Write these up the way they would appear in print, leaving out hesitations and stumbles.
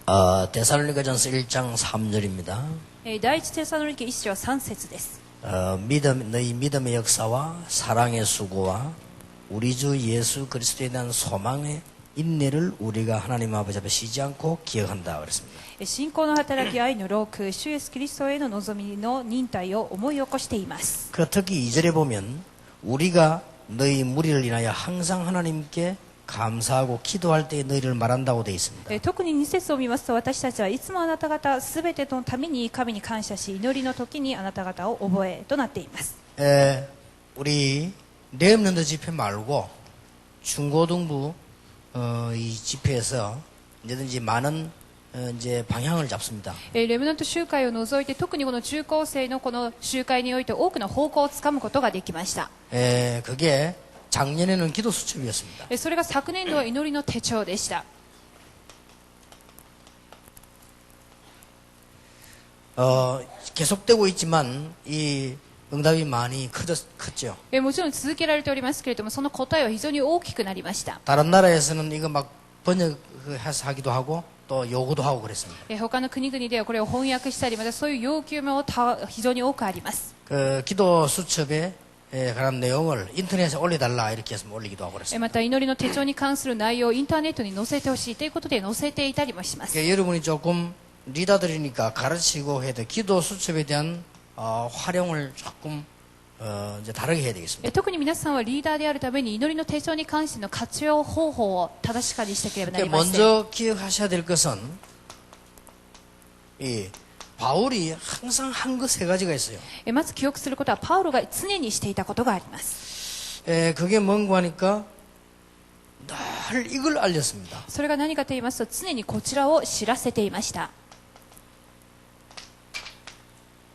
데살로니가전서 1장 3절입니다. 第一テサロニケ1章3節です。 너희 믿음의 역사와 사랑의 수고와 우리 주 예수 그리스도에 대한 소망의 인내를 우리가 하나님 아버지 앞에 쉬지 않고 기억한다 그랬습니다. 信仰の働き、愛の労苦、主イエスキリストへの望みの忍耐を思い起こしています。 특히 2절에 보면 우리가 너희 무리를 인하여 항상 하나님께 감사하고 기도할 때 너희를 말한다고 되어 있습니다. 特に2節を見ますと、私たちはいつもあなた方すべてのために神に感謝し、祈りの時にあなた方を覚えとなっています。 우리 렘넌트 집회 말고 중고등부 이 집회에서 언제든지 많은 이제 방향을 잡습니다. レムナント集会を除いて、特にこの中高生のこの集会において多くの方向をつかむことができました。 그게 작년에는 기도 수첩이었습니다. それが昨年度は祈りの手帳でした。 계속되고 있지만 이 응답이 많이 컸죠. もちろん続けられておりますけれども、その答えは非常に大きくなりました。 다른 나라에서는 이거 막 번역해서 하기도 하고 또 요구도 하고 그랬습니다. 他の国々ではこれを翻訳したり、またそういう要求も非常に多くあります。 기도 수첩에 관한 내용을 인터넷에 올려달라 이렇게 해서 올리기도 하고 그랬습니다. また祈りの手帳に関する内容をインターネットに載せてほしいということで載せていたりもします。 여러분이 조금 리더들이니까 가르치고 해도 기도 수첩에 대한 활용을 조금 이제 다르게 해야 되겠습니다. 特に皆さんはリーダーであるために祈りの手帳に関しての活用方法を正しくにしなければなりません。 먼저 기억하셔야 될 것은 이 바울이 항상 한 것 세 가지가 있어요. まず記憶することはパウロが常にしていたことがあります。 그게 뭔가 하니까 늘 이걸 알렸습니다. それが何かと言いますと、常にこちらを知らせていました。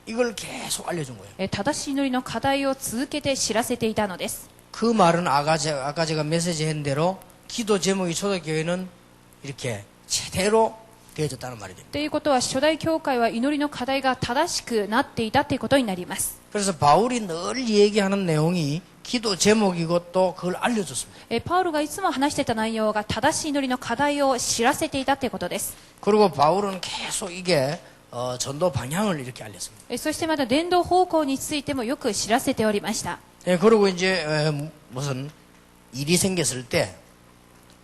이걸 계속 알려준 거예요. 正しい祈りの課題を続けて知らせていたのです。 그 말은 아까 제가 메시지 한 대로 기도 제목이 초대교회는 이렇게 제대로 되어졌다는 말이 됩니다. ということは、初代教会は祈りの課題が正しくなっていたということになります。 그래서 바울이 늘 얘기하는 내용이 기도 제목이고 또 그걸 알려줬습니다. パウロがいつも話していた内容が正しい祈りの課題を知らせていたということです。 그리고 바울은 계속 이게 전도 방향을 이렇게 알렸습니다. そしてまた伝道方向についてもよく知らせておりました。 그리고 이제 무슨 일이 생겼을 때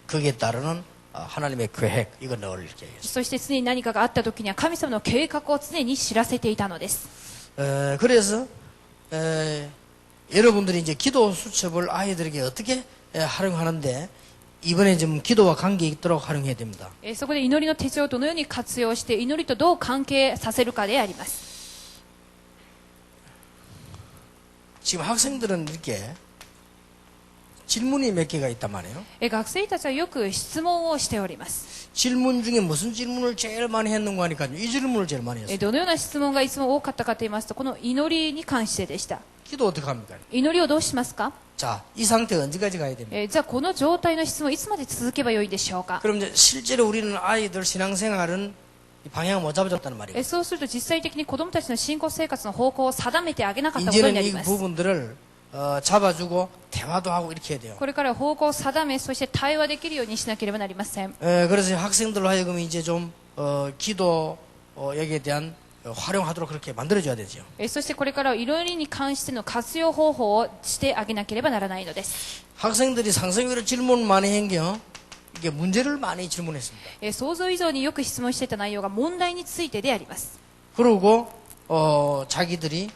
거기에 따르는 하나님의 계획 이거 늘 이렇게 얘기했습니다. そして常に何かがあった時には神様の計画を常に知らせていたのです。 그래서 여러분들이 이제 기도 수첩을 아이들에게 어떻게 활용하는데 이번에 좀 기도와 관계 있도록 활용해야 됩니다. そこで祈りの手帳をどのように活用して祈りとどう関係させるかであります。 지금 학생들은 이렇게 질문이 몇 개가 있단 말이에요. 学生たちはよく質問をしております。 질문 중에 무슨 질문을 제일 많이 했는가 하니까 이 질문을 제일 많이 했어요. どのような質問がいつも多かったかと言いますと、この祈りに関してでした。 기도 어떻게 합니까? 祈りをどうしますか？ 자, 이 상태 언제까지 가야 됩니까? じゃあこの状態の質問いつまで続けばよいでしょうか？ 그럼 이제 실제로 우리는 아이들 신앙생활은 이 방향을 못 잡아줬다는 말이에요. そうすると実際的に子どもたちの信仰生活の方向を定めてあげなかったことにな 이제는 り 이 ます。 부분들을 잡아주고 대화도 하고 이렇게 해야 돼요. これから方向を定め、そして対話できるようにしなければなりません。 그래서 학생들로 하여금 이제 좀 기도 여기에 대한 활용하도록 그렇게 만들어줘야 되죠. そしてこれから祈りに関しての活用方法をしてあげなければならないのです。 학생들이 상상외로 질문 많이 한 게요. 이게 문제를 많이 질문했습니다. 想像以上によく質問していた内容が問題についてであります。 그리고 자기들이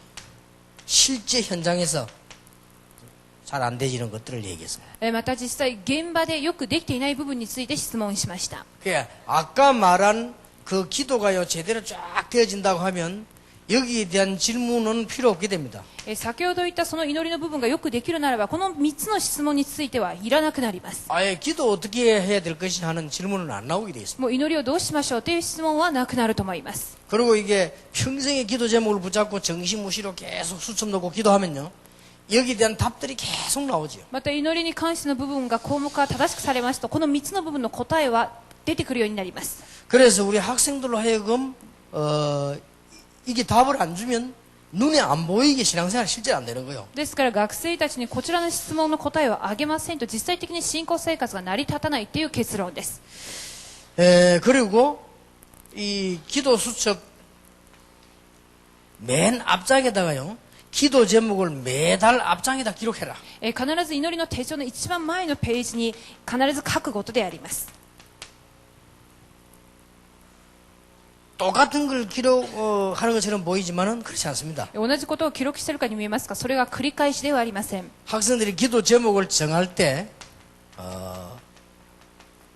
실제 현장에서 잘 안 되지는 것들을 얘기했습니다. また実際現場でよくできていない部分について質問しました。 그러니까 아까 말한 그 기도가요 제대로 쫙 되어진다고 하면 여기에 대한 질문은 필요 없게 됩니다. 先ほど言ったその祈りの部分がよくできるならば、この3つの質問についてはいらなくなります。 아예 기도 어떻게 해야 될 것이 하는 질문은 안 나오게 돼 있습니다. もう祈りをどうしましょうという質問はなくなると思います。 그리고 이게 평생의 기도 제목을 붙잡고 정신무시로 계속 수첩 넣고 기도하면요. 여기에 대한 답들이 계속 나오죠. また祈りに関しての部分が項目が正しくされますと、この3つの部分の答えは出てくるようになります。 그래서 우리 학생들로 하여금 이게 답을 안 주면 눈에 안 보이게 신앙생활 실제 안 되는 거예요. ですから学生たちにこちらの質問の答えをあげませんと、実際的に信仰生活が成り立たないという結論です。 그리고 이 기도 수첩 맨 앞장에다가요, 기도 제목을 매달 앞장에다 기록해라. 必ず祈りの手帳の一番前のページに必ず書くことであります。 똑같은 걸 기록하는 것처럼 보이지만은 그렇지 않습니다. 同じことを記録しているかに見えますが、それが繰り返しではありません。 학생들이 기도 제목을 정할 때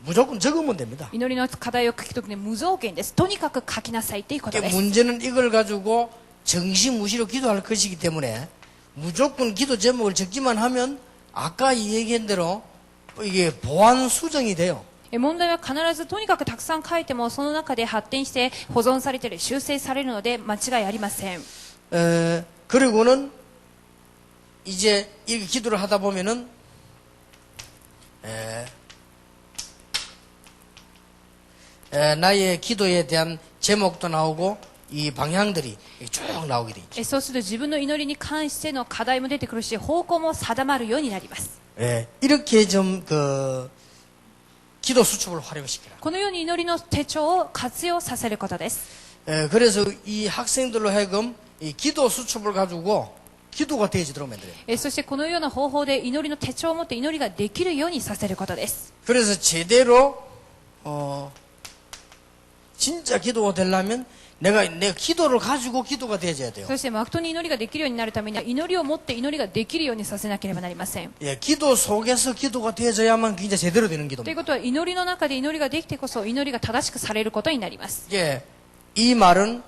무조건 적으면 됩니다. 祈りの課題を書くときに無条件です。とにかく書きなさいということです。 문제는 이걸 가지고 정시무시로 기도할 것이기 때문에 무조건 기도 제목을 적기만 하면 아까 얘기한 대로 이게 보완 수정이 돼요. 問題は必ずとにかくたくさん書いてもその中で発展して保存されて修正されるので間違いありません。 그리고는 이제 이렇게 기도를 하다 보면은 나의 기도에 대한 제목도 나오고 이 방향들이 쭉 나오게 돼 있죠. そうすると自分の祈りに関しての課題も出てくるし、方向も定まるようになります。 이렇게 좀 기도 수첩을 활용시켜라. このように祈りの手帳を活用させることです。 그래서 이 학생들로 하여금 이 기도 수첩을 가지고 기도가 되어지도록 만들어요. そしてこのような方法で祈りの手帳を持って祈りができるようにさせることです。 그래서 제대로 진짜 기도가 되려면 내가 기도를 가지고 기도가 되어져야 돼요. そしてまことに祈りができるようになるためには祈りを持って祈りができるようにさせなければなりません。 기도 속에서 기도가 되어져야만 진짜 제대로 되는 という 기도입니다. ことは祈りの中で祈りができてこそ祈りが正しくされることになります。 이 말은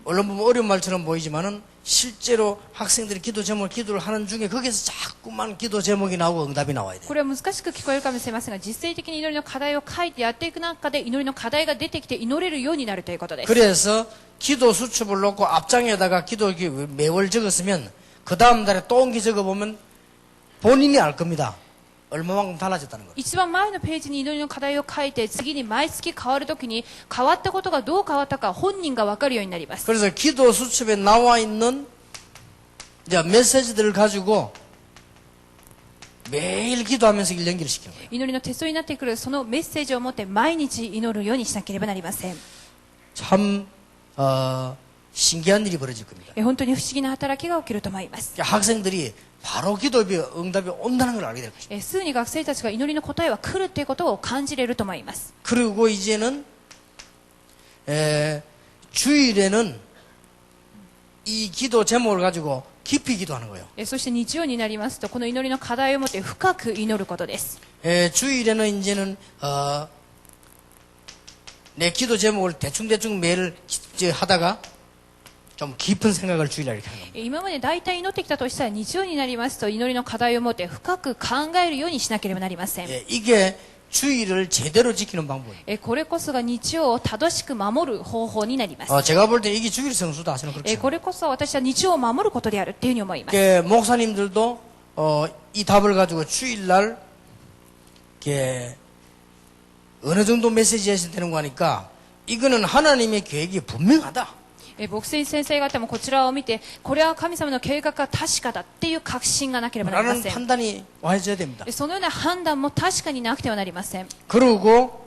얼른 보면 어려운 말처럼 보이지만은 실제로 학생들이 기도 제목을 기도를 하는 중에 거기서 자꾸만 기도 제목이 나오고 응답이 나와야 돼요. これは難しく聞こえるかもしれませんが、実際的に祈りの課題を書いてやっていく中で祈りの課題が出てきて祈れるようになるということです。 그래서 기도 수첩을 놓고 앞장에다가 기도 매월 적었으면 그 다음 달에 또 옮기 적어보면 본인이 알 겁니다. 얼마만큼 달라졌다는 거. 一番前のページに祈りの課題を書いて次に毎月変わるときに変わったことがどう変わったか本人が分かるようになります。 그래서 기도 수첩에 나와 있는 이제 메시지들을 가지고 매일 기도하면서 연결시키는 거예요. 祈りの手相になってくるそのメッセージを持って毎日祈るようにしなければなりません。 참 신기한 일이 벌어질 겁니다. 本当に不思議な働きが起きると思います。 학생들이 바로 기도의 응답이 온다는 걸 알게 될 것입니다. すぐに学生たちが祈りの答えは来るということを感じれると思います。 그리고 이제는 주일에는 이 기도 제목을 가지고 깊이 기도하는 거예요. そして日曜になりますとこの祈りの課題を持って深く祈ることです。 주일에는 이제는 내 기도 제목을 대충대충 매일 하다가 좀 깊은 생각을 주일날 이렇게 하는 겁니다. 今まで大体祈ってきたとしたら日曜になりますと祈りの課題を持って深く考えるようにしなければなりません。 이게 주일을 제대로 지키는 방법이에요. これこそが日曜を正しく守る方法になります。 제가 볼 때 이게 주일 성수다. 저는 그렇게 これこそ私は日曜を守ることであるっていうふうに思います。 생각해요. 목사님들도 이 답을 가지고 주일날 어느 정도 메시지에서 되는 거니까 이거는 하나님의 계획이 분명하다. 牧師先生方もこちらを見てこれは神様の計画が確かだっていう確信がなければなりま 라는 せん。 판단이 와줘야 됩니다. そのような判断も確かになくてはなりません。 그리고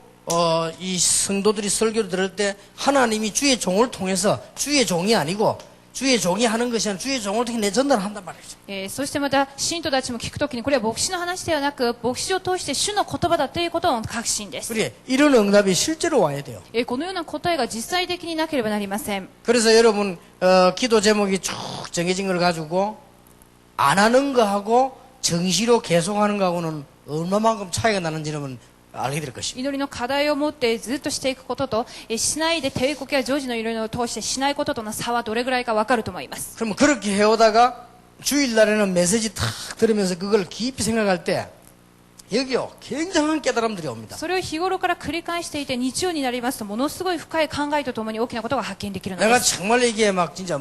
이 성도들이 설교를 들을 때 하나님이 주의 종을 통해서 주의 종이 아니고 주의 종이 하는 것이 아니라 주의 종을 통해 내 전달을 한단 말이죠. そしてまた信徒たちも聞くときにこれは牧師の話ではなく牧師を通して主の言葉だということの確信です。 그래 이런 응답이 실제로 와야 돼요. このような答えが実際的になければなりません。 그래서 여러분 기도 제목이 쭉 정해진 걸 가지고 안 하는 거하고 정시로 계속하는 거하고는 얼마만큼 차이가 나는지는 알게 될 것입니다. 祈りの課題を持ってずっとしていくこととしないで帝国や常時の祈りを通してしないこととの差はどれぐらいか分かると思います。 그러면 그렇게 해오다가 주일날에는 메시지 탁 들으면서 그걸 깊이 생각할 때 여기요 굉장한 깨달음들이 옵니다. それを日頃から繰り返していて日曜になりますとものすごい深い考えとともに大きなことが発見できるの 내가 です。 정말 이게 막 진짜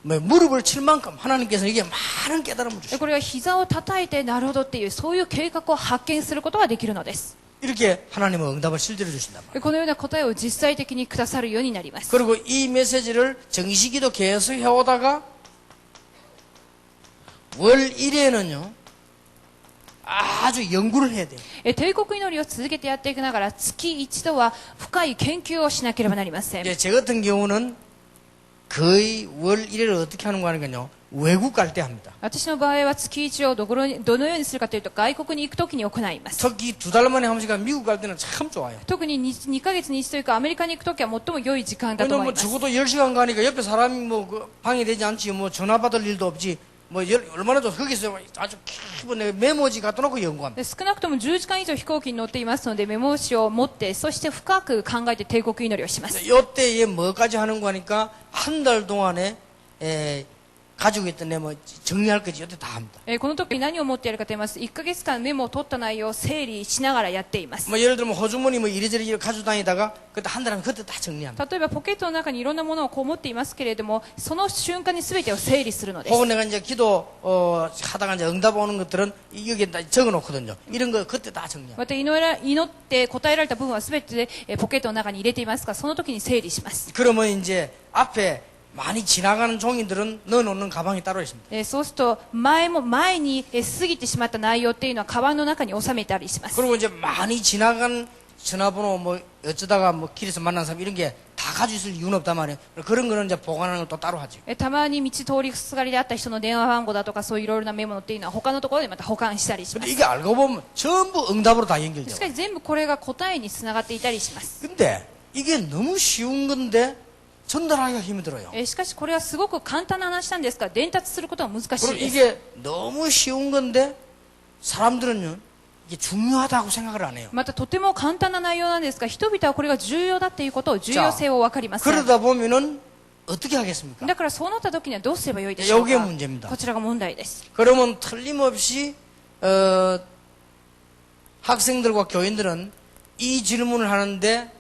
무릎을 칠 만큼 하나님께서 이게 많은 깨달음을 주시고 これは膝を叩いてなるほどっていうそういう計画を発見することができるのです。 이렇게 하나님은 응답을 실제로 주신단 말이에요. このような答えを実際的にくださるようになります。 그리고 이 메시지를 정시기도 계속 해오다가 월 1회는요 아주 연구를 해야 돼요. 帝国祈りを続けてやっていくながら月一度は深い研究をしなければなりません。 이제 제 같은 경우는 거의 월 1회를 어떻게 하는 거 하니까요. 외국 갈 때 합니다. 私の場合は月一をどのようにするかというと外国に行くときに行います。 특히 2달 만에 한 번씩 가면 미국 갈 때는 참 좋아요. 特に 2ヶ月に一度というかアメリカに行くときは最も良い時間だと思 왜냐면 います。 적어도 10시간 가니까 옆에 사람이 뭐 그 방해되지 않지. 뭐 전화 받을 일도 없지. 뭐 얼마나 좋아. 거기서 아주 깊은 메모지 갖다 놓고 연구합니다. で少なくとも10時間以上飛行機に乗っていますのでメモ紙を持ってそして深く考えて帝国祈りをします。 요때에 뭐까지 하는 거니까 한 달 동안에 가지고 있던 메모 정리할 거지. 요때 다 합니다. この時に何を持ってやるかと言いますと1ヶ月間メモを取った内容を整理しながらやっています。 뭐 예를 들면 호주머니 뭐 이리저리 가지고 다니다가 그때 한 달 하면 그때 다 정리합니다. 例えばポケットの中にいろんなものをこう持っていますけれどもその瞬間に全てを整理するのです。 혹은 내가 이제 기도 하다가 이제 응답 오는 것들은 여기에 다 적어 놓거든요. 이런 거 그때 다 정리합니다. また祈って答えられた部分は全てポケットの中に入れていますがその時に整理します。 그러면 이제 앞에 많이 지나가는 종이들은 넣어놓는 가방이 따로 있습니다. そうすると前に過ぎてしまった内容っていうのはカバンの中に収めたりします。 그리고 이제 많이 지나간 전화번호 뭐 어쩌다가 뭐 길에서 만난 사람 이런 게 다 가지고 있을 이유는 없단 말이에요. 그런 거는 이제 보관하는 걸 또 따로 하죠. たまに道通りすがりであった人の電話番号だとかそういういろいろなメモっていうのは他のところでまた保管したりしま 근데 す。 이게 알고 보면 전부 응답으로 다 し 연결돼요. かし全部これが答えにつながっていたりします。 근데 이게 너무 쉬운 건데 전달하기가 힘들어요. しかしこれはすごく簡単な話なんですが伝達することは難し 그리고 いです。 이게 너무 쉬운 건데 사람들은요 이게 중요하다고 생각을 안 해요. またとても簡単な内容なんですが人々はこれが重要だっていうことを重要性を分かりません。 그러다 보면은 어떻게 하겠습니까? だからそうなった時にはどうすればよいでしょう 이게 か。 문제입니다. こちらが問題です。 그러면 틀림없이 학생들과 교인들은 이 질문을 하는데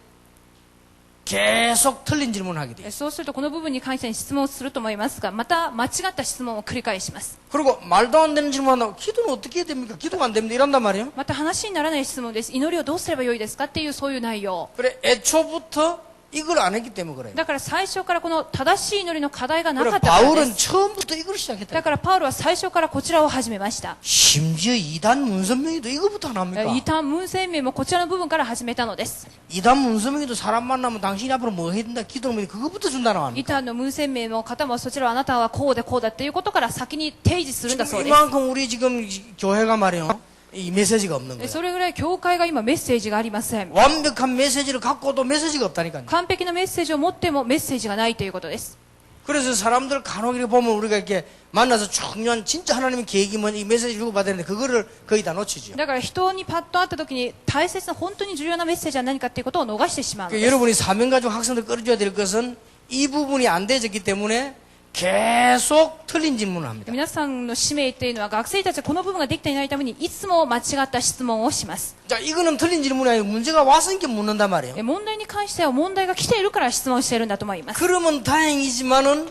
계속 틀린 질문을 하게 돼요. そうするとこの部分に関して質問をすると思いますがまた間違った質問を繰り返します。 그리고 말도 안 되는 질문한다고 기도는 어떻게 해야 됩니까? 기도가 안 됩니다. 이런단 말이에요. また話にならない質問です。祈りをどうすればよいですかっていうそういう内容 그래 애초부터 이걸 안 했기 때문에 그래요. だから最初からこの正しい祈りの課題がなか 그래 ったからで 바울은 す。 처음부터 이걸 시작했다. だからパウロは最初からこちらを始めました。 심지어 이단 문선명이도 이거부터 안 합니까? 異端文鮮明もこちらの部分から始めたのです。 이단 문선명이도 사람 만나면 당신이 앞으로 뭐 해야 된다 기도하면 그거부터 준다는 거 異 아닙니까? 端の文鮮明の方もそちらはあなたはこうでこうだっていうことから先に提示するんだそう 지금 です。 이만큼 우리 지금 교회가 말이에요. 이 메시지가 없는 거예요. それぐらい教会が今メッセージがありません。 완벽한 메시지를 갖고도 메시지가 없다니까요. 完璧なメッセージを持ってもメッセージがないということです。 그래서 사람들 간혹 이렇게 보면 우리가 이렇게 만나서 중요한 진짜 하나님의 계획이 뭔지 이 메시지 주고 받아야 되는데 그거를 거의 다 놓치죠. だから人にパッと会った時に大切な本当に重要なメッセージは何かっていうことを逃してしまうのです。 여러분이 사명 가지고 학생들 끌어줘야 될 것은 이 부분이 안 되어졌기 때문에 계속 틀린 질문을 합니다. 皆さんの使命っていうのは学生たちはこの部分ができていないためにいつも間違った質問をします。 자, 이거는 틀린 질문이 아니고 문제가 왔으니까 묻는단 말이에요. 問題に関しては問題が来ているから質問しているんだと思います。 그러면 다행이지만은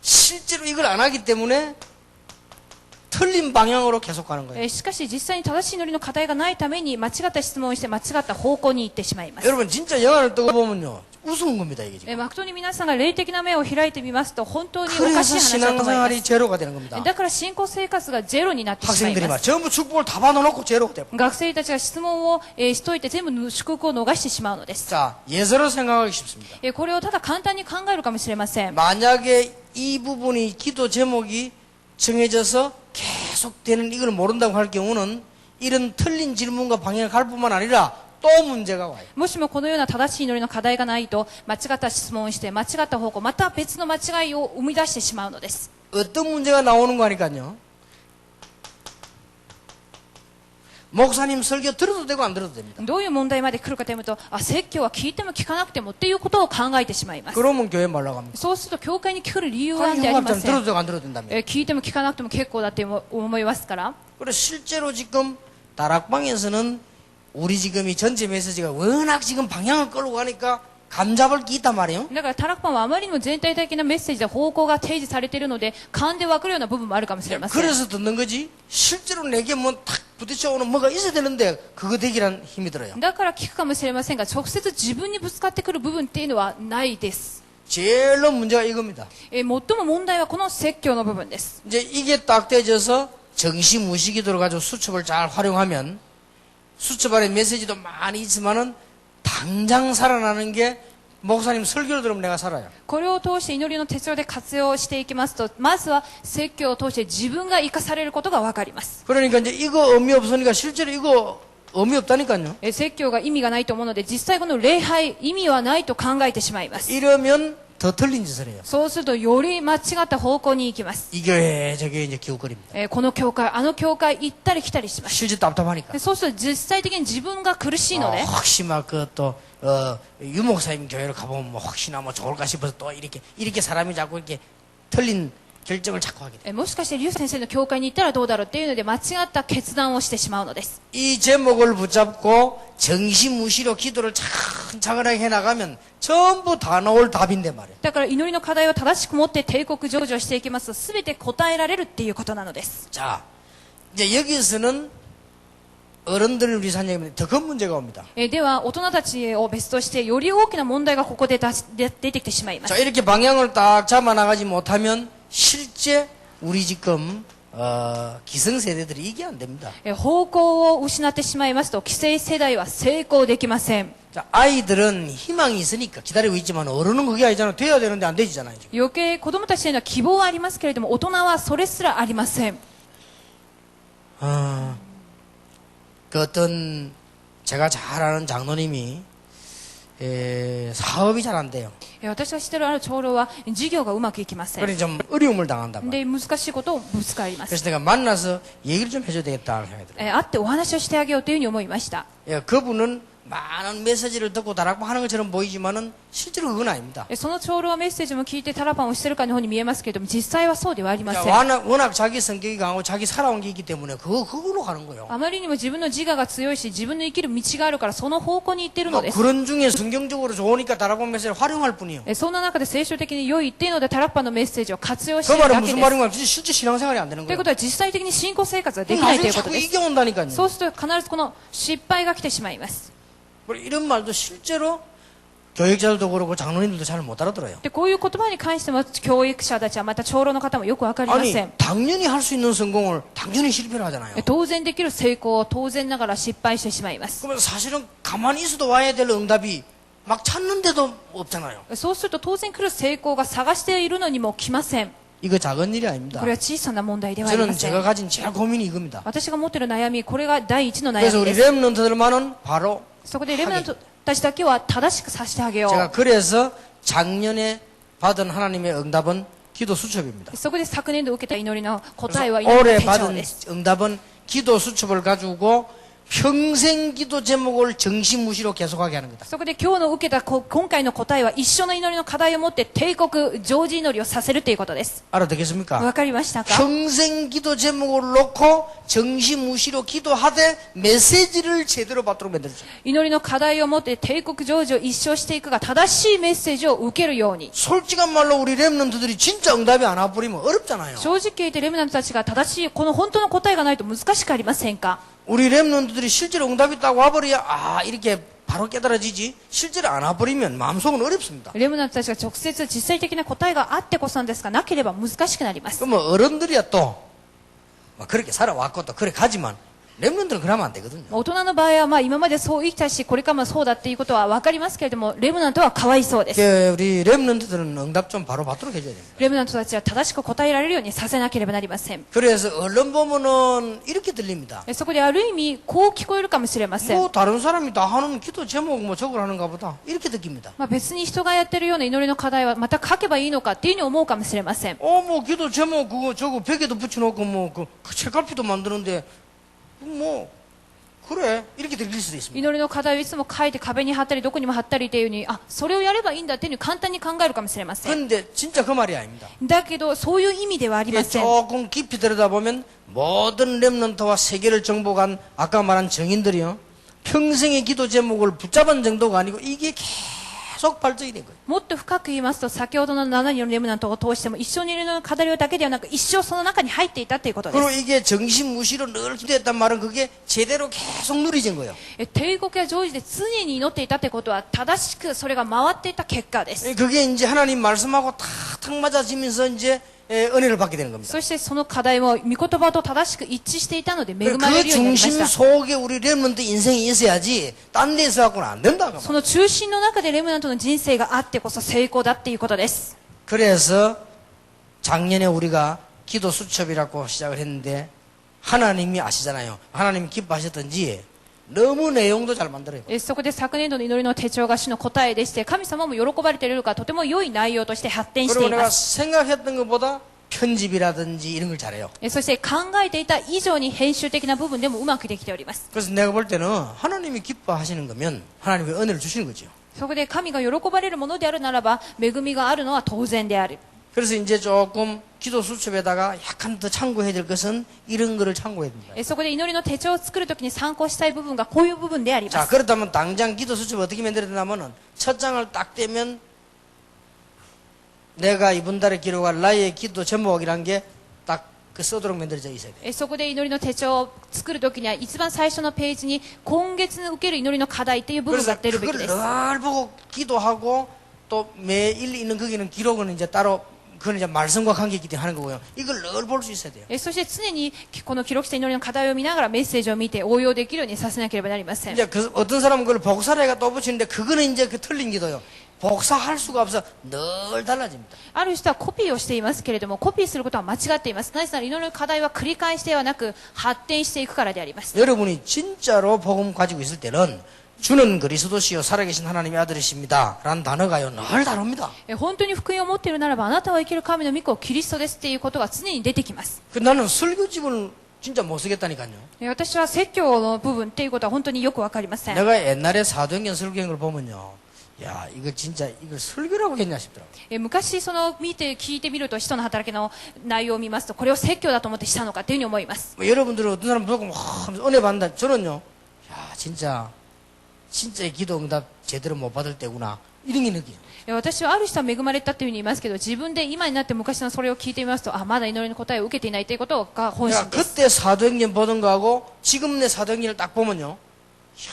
실제로 이걸 안 하기 때문에 틀린 방향으로 계속 가는 거예요. しかし実際に正しい祈りの課題がないために間違った質問をして間違った方向に行ってしまいます。 여러분 진짜 영화를 뜨고 보면요 우스운 겁니다 이게 지금. 誠に皆さんが霊的な目を開いてみますと本当におか 그래서 しい話だと思いま 신앙생활이 す。 제로가 되는 겁니다. だから信仰生活がゼロになってしまい 학생들이 ま 막 す。 전부 축복을 다 받아놓고 제로가 돼요. 学生たちが質問をしといて全部祝福を逃してしまうのです。 자, 예서로 생각하기 쉽습니다. これをただ簡単に考えるかもしれません。 만약에 이 부분이 기도 제목이 정해져서 계속 되는 이걸 모른다고 할 경우는 이런 틀린 질문과 방향을 갈 뿐만 아니라 또 문제가 와요. もしもこのような正しい祈りの課題がないと間違った質問をして間違った方向また別の間違いを生み出してしまうのです。 어떤 문제가 나오는 거 하니까요. 목사님 설교 들어도 되고 안 들어도 됩니다. どういう問題まで来るかというと説教は聞いても聞かなくてもっていうことを考えてしまいます。 그러면 교회 말라고 합니다. そうすると教会に来る理由はなんてありま 형 せん。 들어도 되고 안 들어도 된다며. 聞いても聞かなくても結構だって思いますから。 그래서 실제로 지금 다락방에서는 우리 지금 이 전체 메시지가 워낙 지금 방향을 끌고 가니까 감잡을 게 있단 말이에요. だからタラッパンはあまりにも全体的なメッセージで方向が提示されているので勘で分かるような部分もあるかもしれません。 그래서 듣는 거지 실제로 내게 뭐 탁 부딪혀 오는 뭐가 있어야 되는데 그거 되기란 힘이 들어요. だから聞くかもしれませんが直接自分にぶつかってくる部分っていうのはないです。 제일로 문제가 이겁니다. 最も問題はこの説教の部分です。 이제 이게 딱 되져서 정시무시 기도를 가지고 수첩을 잘 활용하면 수첩 안에 메시지도 많이 있지만은 당장 살아나는 게 목사님 설교를 들으면 내가 살아요. これを通して祈りの手帳で活用していきますと、まずは説教を通して自分が生かされることがわかります。 그러니까 이제 이거 의미 없으니까 실제로 이거 의미 없다니까요. 説教が意味がないと思うので、実際この礼拝意味はないと考えてしまいます。 이러면 더 틀린 짓을 해요. そうするとより間違った方向に行きます。 이 교회 저 교회 이제 기웃거립니다. この教会、あの教会行ったり来たりします。 실제 답답하니까. でそうすると実際的に自分が苦しいので、 혹시 막 그 또 유목사님 교회로 가보면 뭐 혹시나 뭐 좋을까 싶어서 또 이렇게 사람이 자꾸 이렇게 틀린 결정을 자꾸 하게 돼. もしかしてリュウ先生の教会に行ったらどうだろうっていうので間違った決断をしてしまうのです。 이 제목을 붙잡고 정시무시로 기도를 차근차근하게 해나가면 전부 다 나올 답인데 말이에요. だから祈りの課題を正しく持って帝国成就をしていきますと全て答えられるっていうことなのです。 자, 이제 여기서는 어른들을 위해서 한 얘기입니다. 더 큰 문제가 옵니다. では大人たちを別としてより大きな問題がここで出てきてしまいます。 자, 이렇게 방향을 딱 잡아나가지 못하면 실제 우리 지금 기성세대들이 이게 안 됩니다. 方向を失ってしまいますと既成世代は成功できません。 자, 아이들은 희망이 있으니까 기다리고 있지만 어른은 그게 아니잖아요. 돼야 되는데 안 되지잖아요. 지금. 余計子供たちへの希望はありますけれども大人はそれすらありません。 그 어떤 제가 잘 아는 장로님이 사업이 잘 안 돼요. 私が知っているある長老は事業がうまくいきません。 그러니 좀 어려움을 당한다. で難しいことをぶつかります。 그래서 내가 만나서 얘기를 좀 해줘야 되겠다 생각이 들어요. 会ってお話をしてあげようというふうに思いました。 예, 그분은 많은 메시지를 듣고 다락방 하는 것처럼 보이지만은 실제로 그건 아닙니다. その長老はメッセージも聞いてタラパンをしているかのように見えますけれども実際はそうではありません。 워낙 자기 성격이 강하고 자기 살아온 게 있기 때문에 그걸로 가는 거예요. あまりにも自分の自我が強いし自分の生きる道があるからその方向に行っているのです。 그런 중에 성경적으로 좋으니까 다락방 메시지를 활용할 뿐이에요. そんな中で聖書的に良いっていうのでタラッパンのメッセージを活用し 그 ている 말은 だけ 무슨 です。 말인가? 실제 신앙생활이 안 되는 という 거예요. ことは実際的に信仰生活ができないということ 자꾸 です。 이게 온다니까요. そうすると必ずこの失敗が来てしまいます。 이런 말도 실제로 교육자들도 그렇고 장로님들도 잘 못 알아들어요. でこういう言葉に関しても教育者たちはまた長老の方もよくわかりま 아니 せん。 당연히 할 수 있는 성공을 당연히 실패를 하잖아요. 当然できる成功を当然ながら失敗してしまいます。 그러면 사실은 가만히 있어도 와야 될 응답이 막 찾는데도 없잖아요. そうすると当然来る成功が探しているのにも来ません。 이거 작은 일이 아닙니다. これは小さな問題ではありま 저는 せん。 제가 가진 제일 고민이 이겁니다. 私が持っている悩み、これが第一の悩 그래서 み 우리 です。 렘넌트들만은 바로 そこでレムナントたちだけは正しくさせてあげよ 제가 う。 그래서 작년에 받은 하나님의 응답은 기도 수첩입니다. そこで昨年度受けた祈りの答えは 그래서 祈り 올해 の手帳 받은 です。 응답은 기도 수첩을 가지고 평생 기도 제목을 정시무시로 계속하게 하는 거다. そこで今日の受けた今回の答えは一緒の祈りの課題を持って帝国常時祈りをさせるということです。 알아듣겠습니까? わかりましたか？ 평생 기도 제목을 놓고 정시무시로 기도하되 메시지를 제대로 받도록 만들죠. 祈りの課題を持って帝国成就を一生していくが正しいメッセージを受けるように。 솔직한 말로 우리 렘넌트들이 진짜 응답이 안 와버리면 어렵잖아요. 正直言ってレムナントたちが正しいこの本当の答えがないと難しくありませんか？ 우리 렘넌트들이 실제로 응답이 딱 와버려야 이렇게 바로 깨달아지지 실제로 안 와버리면 마음속은 어렵습니다. レムナントたちが直接実際的な答えがあってこそなんですがなければ難しくなります。 그러면 어른들이야 또 그렇게 살아왔고 또 그래 가지만 렘넌트는 그러면 안 되거든요. 大人の場合は今までそう生きたしこれからもそうだっていうことは分かりますけれどもレムナントはかわいそうです。 우리 렘넌트들은 응답 좀 바로 받도록 해줘야 됩니다. レムナントたちは正しく答えられるようにさせなければなりません。 그래서 언론 보면은 이렇게 들립니다. そこである意味こう聞こえるかもしれません。 뭐 다른 사람이 다 하는 기도 제목 뭐 저걸 하는가 보다 이렇게 느낍니다. 別に人がやってるような祈りの課題はまた書けばいいのかっていうふうに思うかもしれません。 뭐 기도 제목 그거 저거 벽에도 붙여놓고 뭐 그 책갈피도 만드는데 뭐 그래 이렇게 들릴 수도 있습니다. 祈りの課題をいつも書いて壁に貼ったりどこにも貼ったりっていうふうにそれをやればいいんだっていうふうに簡単に考えるかもしれません。 근데 진짜 그 말이 아닙니다. だけどそういう意味ではありません。 조금 깊이 들여다보면 모든 렘넌트와 세계를 정복한 아까 말한 정인들이요 평생의 기도 제목을 붙잡은 정도가 아니고 이게 계속 발전이 된 거예요. もっと深く言いますと先ほどの7人のレムナントを通しても一緒にいるの課題だけではなく一生その中に入っていたということで 그리고 す。 이게 정신무시로 늘 기도했단 말은 그게 제대로 계속 누리진 거예요. 帝国や常時で常に祈っていたということは正しくそれが回っていた結果です。 그게 이제 하나님 말씀하고 탁탁 맞아지면서 이제 은혜를 받게 되는 겁니다. そしてその課題も御言葉と正しく一致していたので恵 그 まれるようになりまし 중심 た。 속에 우리 렘넌트 인생이 있어야지 딴 데서 갖고는 안 된다. その中心の中でレムナントの人生があってこそ成功だっていうことです。 그래서 작년에 우리가 기도 수첩이라고 시작을 했는데 하나님이 아시잖아요. 하나님이 기뻐하셨던지 너무 내용도 잘 만들어요. そこで昨年度の祈りの手帳が主の答えでして、神様も喜ばれているからとても良い内容として発展して 그리고 いま 내가 す。 생각했던 것보다 편집이라든지 이런 걸 잘해요. そして考えていた以上に編集的な部分でもうまくできております。 그래서 내가 볼 때는 하나님이 기뻐하시는 거면 하나님이 은혜를 주시는 거죠. そこで神が喜ばれるものであるならば恵みがあるのは当然である。 그래서 이제 조금 기도 수첩에다가 약간 더 참고해야 될 것은 이런 거를 참고해야 됩니다. そこで祈りの手帳を作るときに参考したい部分がこういう部分でありま 자, す。 그렇다면 당장 기도 수첩 어떻게 만들어야 되냐면은 첫 장을 딱 떼면 내가 이번 달에 기록할 나의 기도 제목이란 게 딱 그 써도록 만들어져 있어야 돼. そこで祈りの手帳を作るときには一番最初のページに今月受ける祈りの課題っていう部分が 그래서 出るべき 그걸 です。 늘 보고 기도하고 또 매일 있는 거기는 기록은 이제 따로 그건 이제 말씀과 관계 있기 때문에 하는 거고요. 이걸 늘 볼 수 있어야 돼요. そして常にこの記録した祈りの課題を見ながらメッセージを見て応用できるようにさせなければなりません。 이제 그 어떤 사람은 그걸 복사해가 또 붙이는데 그거는 이제 그 틀린 기도요. 복사할 수가 없어 늘 달라집니다. ある人はコピーをしていますけれども、コピーすることは間違っています。なぜなら祈りの課題は繰り返しではなく発展していくからであります。 여러분이 진짜로 복음 가지고 있을 때는 주는 그리스도시요 살아계신 하나님의 아들이십니다 라는 단어가요 늘 다릅니다. 本当に福音を持っているならば、あなたは生きる神の御子キリストですっていうことが常に出てきます。 그 나는 설교집을 진짜 못 쓰겠다니까요. 私は説教の部分っていうことは本当によくわかりません。 내가 옛날에 사도행전 설교한 걸 보면요. 야, 이거 진짜 이걸 설교라고 했냐 싶더라고. 昔その見て聞いてみると使徒の働きの内容を見ますと、これを説教だと思ってしたのかというふうに思います。 뭐 여러분들은 어떤 사람 보고 막 은혜 받는다. 저는요. 야, 진짜 기도 응답 제대로 못 받을 때구나. 이런 게 느껴요. 私はある人は恵まれたというふうに言いますけど、自分で今になって昔のそれを聞いてみますと、あ、まだ祈りの答えを受けていないということが本 야, 心です。 그때 사도행전 보던 거하고 지금 내 사도행전을 딱 보면요. 이야,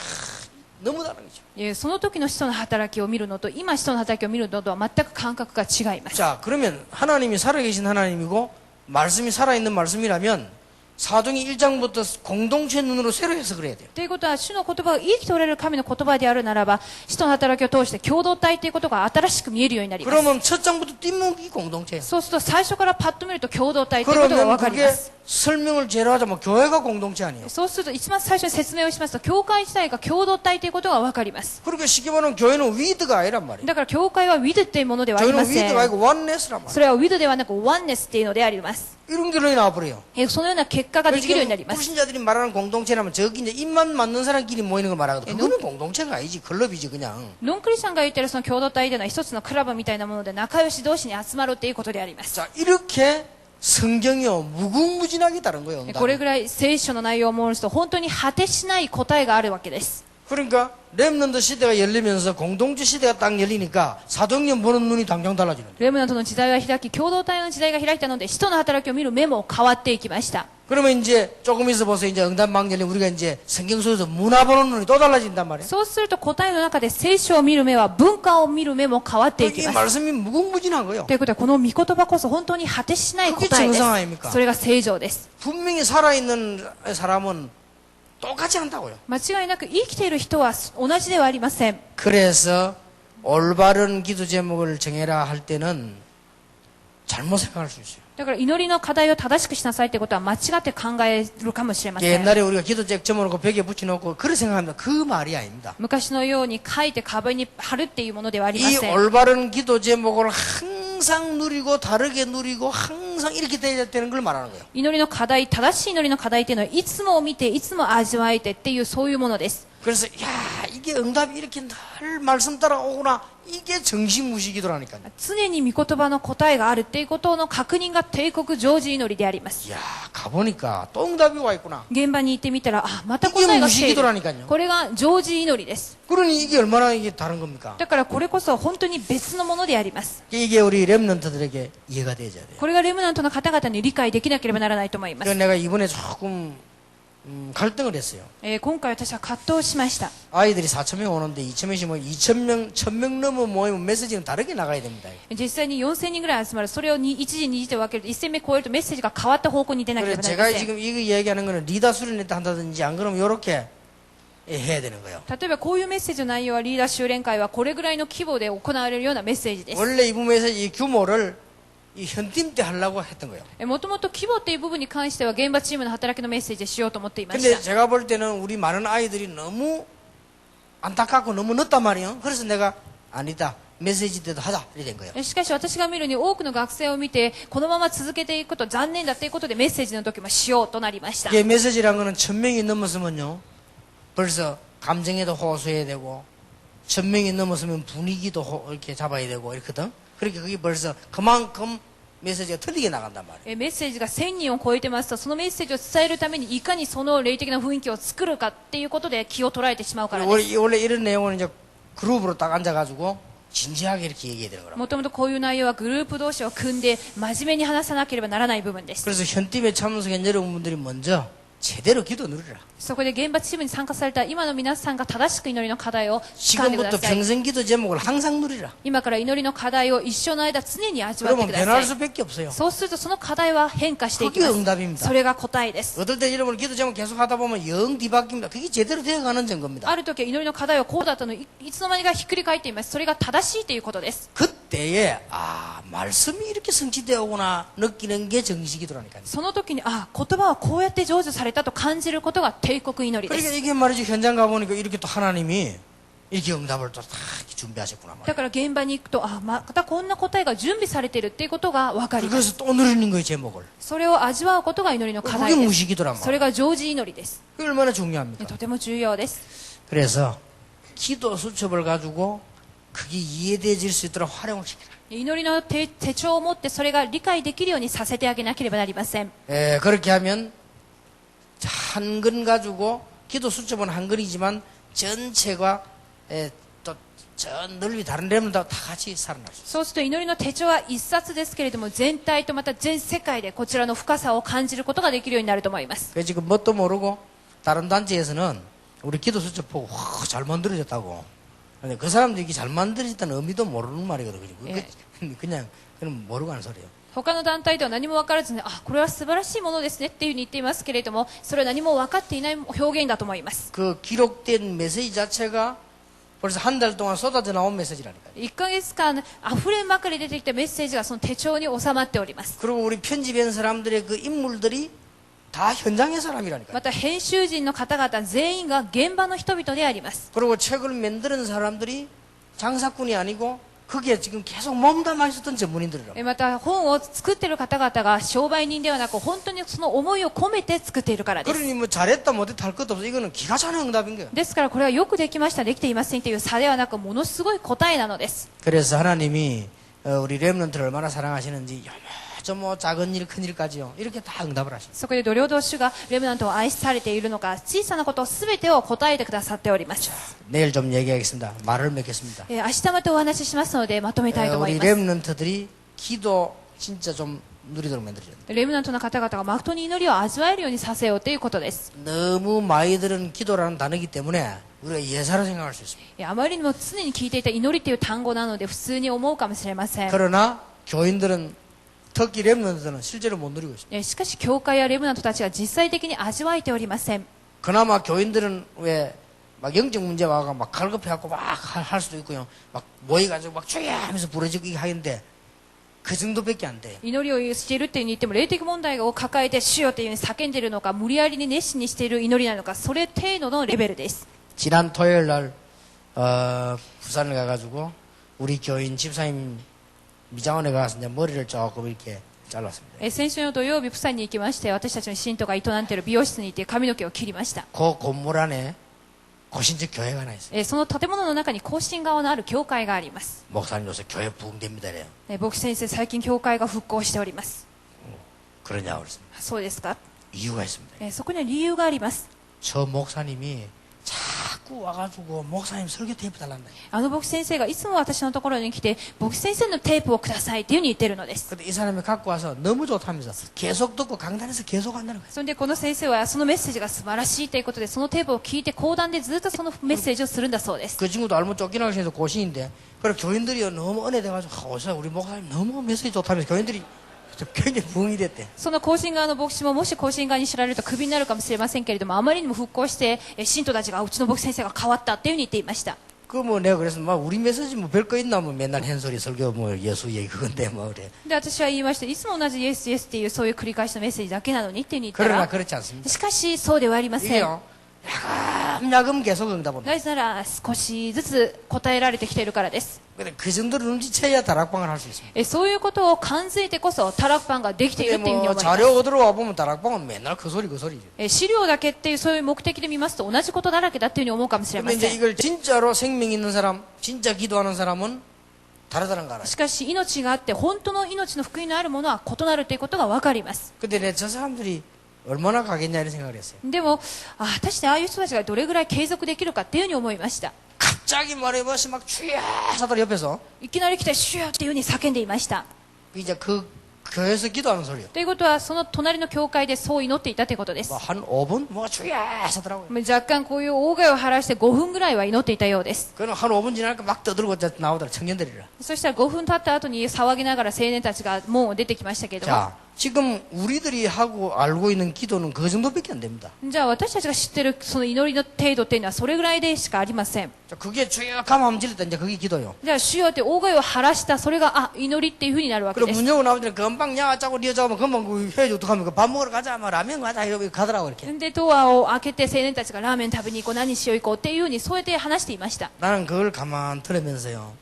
너무 다른 거죠. その時の使徒の働きを見るのと今使徒の働きを見るのとは全く感覚が違います。 자, 그러면 하나님이 살아계신 하나님이고 말씀이 살아있는 말씀이라면 사도행 1장부터 공동체 눈으로 새로 해석을 해야 돼요. ということは主の言葉が生きておられる神の言葉であるならば、使徒の働きを通して共同体ということが新しく見えるようになります。 그러면 첫 장부터 띠먹이 공동체예요. そうすると最初からパッと見ると共同体ということが 그러면 わかりま 그게 す。 설명을 제로 하자면 교회가 공동체 아니에요. そうすると一番最初に説明をしますと、教会自体が共同体ということがわかります。 그렇게 쉽게 말하면 교회는 위드가 아니란 말이에요. だから教会はウィドっていうものではありま 교회는 せ 위드가 ん。 아니고 원네스란 말이에요. それはウィドではなくワンネスっていうのであります。 이런 결론이 나와버려요. そのような結果ができるようになります。 불신자들이 말하는 공동체라면 저기 이제 입만 맞는 사람끼리 모이는 걸 말하거든. 그거는 공동체가 아니지. 클럽이지 그냥. ノンクリスチャンが言ってるその共同体というのは一つのクラブみたいなもので仲良し同士に集まるっていうことであります。 자, 이렇게 성경이요 무궁무진하게 다른 거예요. これぐらい聖書の内容を申すと本当に果てしない答えがあるわけです。 그러니까 렘넌트 시대가 열리면서 공동체 시대가 딱 열리니까 사도행전 보는 눈이 당장 달라지는 거예요. レムナントの時代が開き、共同体の時代が開いたので、使徒の働きを見る目も変わっていきました。 그러면 이제 조금 있어 보세요. 이제 응답방 열리면 우리가 이제 성경 속에서 문화 보는 눈이 또 달라진단 말이에요. そうすると答えの中で聖書を見る目は文化を見る目も変わってい 이 きます。 말씀이 무궁무진한 거예요. ということはこの御言葉こそ本当に果てしない答えで 정상 아닙니까? す。それが正常です。 분명히 살아있는 사람은 똑같이 한다고요. 間違いなく生きている人は同じではありません。 그래서 올바른 기도 제목을 정해라 할 때는 잘못 생각할 수 있어요. だから祈りの課題を正しくしなさいってことは間違って考えるかもしれません。 옛날에 우리가 기도 잭 점어놓고 벽에 붙여놓고 그렇게 생각합니다. 그 말이 아닙니다. 昔のように書いて壁に貼るっていうものではありま 이 せん。 올바른 기도 제목을 항상 누리고 다르게 누리고 항상 이렇게 돼야 되는 걸 말하는 거예요. 祈りの課題、正しい祈りの課題っていうのはいつも見て、いつも味わえてっていうそういうものです。 그래서 야 이게 응답이 이렇게 늘 말씀 따라오구나. 이게 정신무시기도라니까요. 常に御言葉の答えがあるっていうことの確認が帝国成就祈りであります。 야 가보니까 또 응답이 와 있구나. 現場に行ってみたら、あ、また答えが来ている。 무시기도라니까요. これが成就祈りです。 그러니 이게 얼마나 이게 다른 겁니까? だからこれこそ本当に別のものであります。 이게 우리 렘넌트들에게 이해가 되어야 돼요. これがレムナントの方々に理解できなければならないと思います。 그래서 내가 이번에 조금 갈등을 했어요. 今回私は葛藤しました。 아이들이 4,000명 오는데 2,000명씩 모이면 2,000명, 1,000명 넘어 모이면 메시지는 다르게 나가야 됩니다. 実際に4000人ぐらい集まる。それを1時2時で分けると1000名超えるとメッセージが変わった方向に出なけれ 그래서 ばなりま 제가 せん。 지금 이거 얘기하는 거는 리더 수련회 때 한다든지 안 그러면 이렇게 해야 되는 거예요. 例えばこういうメッセージの内容はリーダー修練会はこれぐらいの規模で行われるようなメッセージです。 원래 이 부분에서 이 규모를 이 현팀 때 하려고 했던 거예요. もともと規模っていう部分に関しては現場チームの働きのメッセージでしようと思っていまし 근데 た。 제가 볼 때는 우리 많은 아이들이 너무 안타깝고 너무 늦단 말이에요. 그래서 내가 아니다. 메시지 때도 하자. 이렇게 된 거예요. しかし私が見るに多くの学生を見てこのまま続けていくこと残念だということでメッセージの時もしようとなりました。 이게 메시지란 거는 1,000명이 넘었으면요. 벌써 감정에도 호소해야 되고 1,000명이 넘었으면 분위기도 이렇게 잡아야 되고 이렇거든. 그러니까 그게 벌써 그만큼 메시지가 틀리게 나간단 말이에요. メッセージが1000人を超えてますとそのメッセージを伝えるためにいかにその霊的な雰囲気を作るかっていうことで気を捉えてしまうからです。 원래 이런 내용은 이제 그룹으로 딱 앉아가지고 진지하게 이렇게 얘기해야 되는 거라고. もともとこういう内容はグループ同士を組んで真面目に話さなければならない部分です。 그래서 현팀에 참석한 여러분들이 먼저 제대로 기도 누리라. そこで現場チームに参加された今の皆さんが正しく祈りの課題を掴んでくだ 지금부터 さい。 평생 기도 제목을 항상 누리라. 今から祈りの課題を一生の間常に味わって 그러면 くださ 변할 い。 수밖에 없어요. そうするとその課題は変化していきま 그게 す。 응답입니다. それが答えです。 어떨 때 여러분 기도 제목 계속 하다 보면 영 뒤바뀝니다. 그게 제대로 되어가는 증거입니다. ある時は祈りの課題はこうだったのにいつの間にかひっくり返っています。それが正しいということです。 그때에 말씀이 이렇게 성취되어오구나 느끼는 게 정식 기도라니까요. その時に言葉はこうやって成就されたと感じることが帝国祈りで 그러니까 す。 이게 말이죠. 현장 가보니까 이렇게 또 하나님이 이렇게 응답을 또 다 준비하셨구나 だ 말이에요. から現場に行くとまたこんな答えが準備されているっていうことが分かります。 그래서 또 누리는 거예요. 제목을. それを味わうことが祈りの課 그게 題です。 무시기도란 それ 말이에요. が常時祈りです。 그게 얼마나 중요합니까? とても重要です。 그래서 기도 수첩을 가지고 그게 이해되어질 수 있도록 활용을 시키라. 祈りの手帳を持ってそれが理解できるようにさせてあげなければなりません。 그렇게 하면 한 근 가지고 기도 수첩은 한 근이지만 전체가 또전 넓이 다른 데면 다 같이 살아날 수 있어요. そうすると祈りの手帳は一冊ですけれども全体とまた全世界でこちらの深さを感じることができるようになると思います。 그래서 지금 뭣도 모르고 다른 단체에서는 우리 기도 수첩 보고 잘 만들어졌다고. 근데 그 사람들이 이게 잘 만들어졌다는 의미도 모르는 말이거든요. 그냥 모르고 하는 소리예요. 他の団体では何も分からずにこれは素晴らしいものですねっていうふうに言っていますけれどもそれは何も分かっていない表現だと思います。 그 기록된 메시지 자체가 벌써 한 달 동안 쏟아져 나온 메시지라니까요. 1ヶ月間溢れまくり出てきたメッセージがその手帳に収まっております。 그리고 우리 편집한 사람들의 그 인물들이 다 현장의 사람이라니까요. また編集陣の方々全員が現場の人々であります。 그리고 책을 만드는 사람들이 장사꾼이 아니고 거기에 지금 계속 몸담아 있었던 전문인들이라고. また本を作っている方々が商売人ではなく本当にその思いを込めて作っているからです。 그러니 뭐 잘했다 못했다 할 것도 없어. 이거는 기가 차는 응답인 거예요. ですからこれはよくできましたできていませんという差ではなくものすごい答えなのです。 그래서 하나님이 우리 렘넌트를 얼마나 사랑하시는지 뭐 작은 일, 큰 일까지요. 이렇게 다 응답을 하십니다. そこで度量同主がレムナントを愛されているのか小さなこと全てを答えてくださっております。 내일 좀 얘기하겠습니다. 말을 맺겠습니다. 明日またお話ししますのでまとめたいと思い 우리 ます。 렘넌트들이 기도 진짜 좀 누리도록 만들어야 돼요. レムナントの方々が誠に祈りを味わえるようにさせようということです。 너무 많이 들은 기도라는 단어이기 때문에 우리가 예사로 생각할 수 있습니다. あまりにも常に聞いていた祈りという単語なので普通に思うかもしれません。 그러나 교인들은 특히 렘넌트들은 실제로 못 누리고 있습니다. しかし教会やレムナントたちが実際的に味わえておりません。 그나마 교인들은 왜 막 영적 문제 와가 막 갈급해갖고 막 할 수도 있고요. 막 모여가지고 막 주야 하면서 부러지고 하는데 그 정도밖에 안 돼요. 祈りをしているっていうに言っても霊的問題を抱えて主よというように叫んでいるのか無理やりに熱心にしている祈りなのかそれ程度のレベルです。 지난 토요일 날 부산을 가가지고 우리 교인 집사님 미장원에 가서 이제 머리를 조금 이렇게 잘랐습니다. 先週の土曜日プサンに行きまして私たちの信徒が営んでいる美容室に行って髪の毛を切りました。 그 건물 안에 고신적 교회가 하나 있어요. その建物の中に甲信側のある教会があります。 목사님 요새 교회 부흥됩니다. 이래요. 牧師先生最近教会が復興しております。 그러냐고 그랬습니다. そうですか。 이유가 있습니다. そこには理由があります。 저 목사님이 자꾸 자꾸 와가지고 목사님 설교 테이프 달란다. あの牧師先生がいつも私のところに来て、牧師先生のテープをくださいっていうふうに言ってるのです。 근데 이 사람이 갖고 와서 너무 좋다면서 계속 듣고 강단에서 계속 한다는 거예요. それでこの先生はそのメッセージが素晴らしいということで、そのテープを聞いて講談でずっとそのメッセージをするんだそうです。 그 친구도 알면 쫓겨나기 위해서 고신인데, 그래 교인들이 너무 은혜돼가지고, 우리 목사님 너무 메시지 좋다면서 교인들이 굉장히 부흥이 됐대. その後進側の牧師ももし後進側に知られるとクビになるかもしれませんけれども、あまりにも復興して信徒たちがうちの牧師先生が変わったっていうふうに言っていました。 그 뭐 내가 그래서 막 우리 메시지 뭐 별거 있나 뭐 맨날 헨소리 설교 뭐 예수 얘기 그건데 뭐 그래. で私は言いました。いつも同じイエスイエスっていうそういう繰り返しのメッセージだけなのにっていうふうに言った 그러나 ら、 그렇지 않습니다. しかしそうではありません。 이게요. 야금야금 계속 응답합니다. なぜなら少しずつ答えられてきているからです。 근데 그 정도로 눈치채야 다락방을 할 수 있습니다. そういうことを感づいてこそタラクパンができている 근데 っていうふうに 뭐 思いま 자료 얻으러 와보면 다락방은 맨날 그 소리 그 소리죠. す。資料だけっていうそういう目的で見ますと同じことだらけだっていうふうに思うかもしれま 근데 せ 이제 ん。 이걸 진짜로 생명 있는 사람, 진짜 기도하는 사람은 다르다는 거 알아요. しかし命があって本当の命の福音のあるものは異なるということが分かります。 근데 내 저 사람들이 얼마나 가겠냐 이런 생각을 했어요. でも果たしてああいう人たちがどれぐらい継続できるかっていうふうに思いました。 갑자기 말해봐서 막 주야 하더라 옆에서 いきなり来てシューっていうふうに叫んでいました。 이제 그 교회에서 기도하는 소리요. ということはその隣の教会でそう祈っていたということです。 뭐 한 5분 뭐가 주야 하더라고요. 若干こういう大声を晴らして5分ぐらいは祈っていたようです。 그는 한 5분 지나니까 막 떠들고 나오더라 청년들이라. そしたら5分経った後に騒ぎながら青年たちが門を出てきましたけれども、 자, 지금 우리들이 하고 알고 있는 기도는 그 정도밖에 안 됩니다. じゃあ私たちが知ってるその祈りの程度っていうのはそれぐらいでしかありません。 자, 그게 주야 감함 질렀다 이제 그게 기도요. じゃあ主よって大声を晴らしたそれが祈りっていうふうになるわけ 그럼 です。 문 열고 나오더니 금방 야 짜고 니어 짜고 금방 그 해야지 어떡합니까? 밥 먹으러 가자 뭐 라면 가자 이러고 가더라고 이렇게. でドアを開けて青年たちがラーメン食べに行こう何しよう行こうっていうふうにそうやって話していました。 나는 그걸 가만 들으면서요.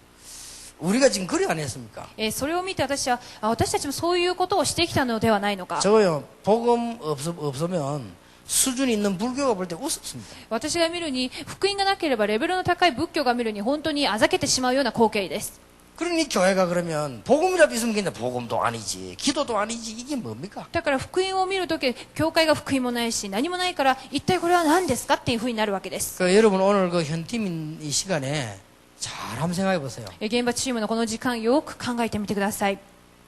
우리가 지금 그래 안 했습니까? それを見て私は私たちもそういうことをしてきたのではないのか。 저거요. 복음 없으면 수준이 있는 불교가 볼 때 우습습니다. 私が見るに福音がなければレベルの高い仏教が見るに本当にあざけてしまうような光景です。 그러니 교회가 그러면 복음이라도 있으면 괜찮아. 복음도 아니지. 기도도 아니지. 이게 뭡니까? だから福音を見るとき教会が福音もないし何もないから一体これは何ですかっていうふうになるわけです。 그 여러분 오늘 그 현팀인 이 시간에 잘 한번 생각해 보세요. 現場チームのこの時間よく考えてみてください。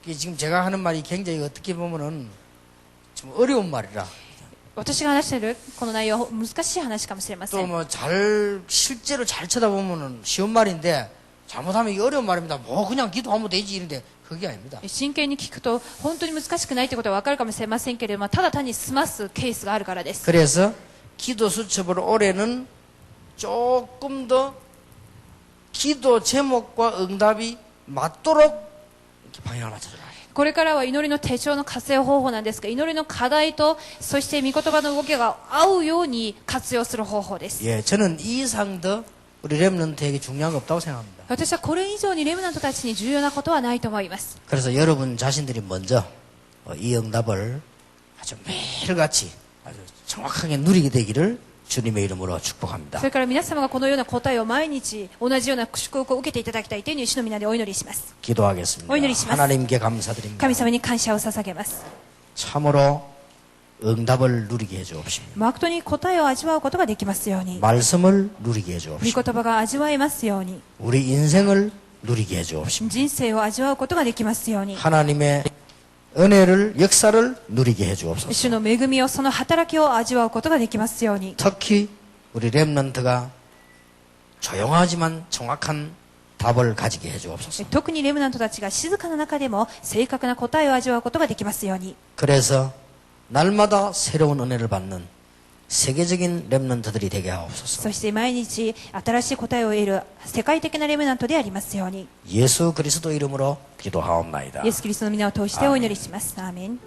이게 지금 제가 하는 말이 굉장히 어떻게 보면은 좀 어려운 말이라 私が話しているこの内容は難しい話かもしれませ 또 ん。 뭐 실제로 잘 쳐다보면은 쉬운 말인데 잘못하면 이게 어려운 말입니다. 뭐 그냥 기도하면 되지 이런데 그게 아닙니다. 真剣に聞くと本当に難しくないということは分かるかもしれませんけれども、ただ単に済ますケースがあるからです。 그래서 기도 수첩을 올해는 조금 더 기도 제목과 응답이 맞도록 이렇게 방향을 맞춰줘라. これからは祈りの手帳の活用方法なんですが、祈りの課題とそして御言葉の動きが合うように活用する方法です。 예, 저는 이 이상 더 우리 렘넌트에게 중요한 거 없다고 생각합니다. 私はこれ以上にレムナントたちに重要なことはないと思います。 그래서 여러분 자신들이 먼저 이 응답을 아주 매일같이 아주 정확하게 누리게 되기를 주님의 이름으로 축복합니다. それから皆様がこのような答えを毎日同じような祝福を受けていただきたいという主の皆でお祈りします。 기도하겠습니다. 하나님께 감사드립니다. 神様に感謝を捧げます。 참으로 응답을 누리게 해주옵시고 誠に答えを味わうことができますように、 말씀을 누리게 御 해주옵시고 言葉が味わえますように、 우리 인생을 누리게 해주옵시고 人生を味わうことができますように、 하나님의 은혜를 역사를 누리게 해주옵소서. 主の恵みをその働きを味わうことができますように、 특히 우리 렘넌트가 조용하지만 정확한 답을 가지게 해주옵소서. 特にレムナントたちが静かな中でも正確な答えを味わうことができますように、 그래서 날마다 새로운 은혜를 받는 세계적인 렘넌트들이 되게 하옵소서. そして毎日新しい答えを得る世界的なレムナントでありますように、 예수 그리스도 이름으로 기도하옵나이다. イエス・キリストの皆を通してお祈りします。アーメン。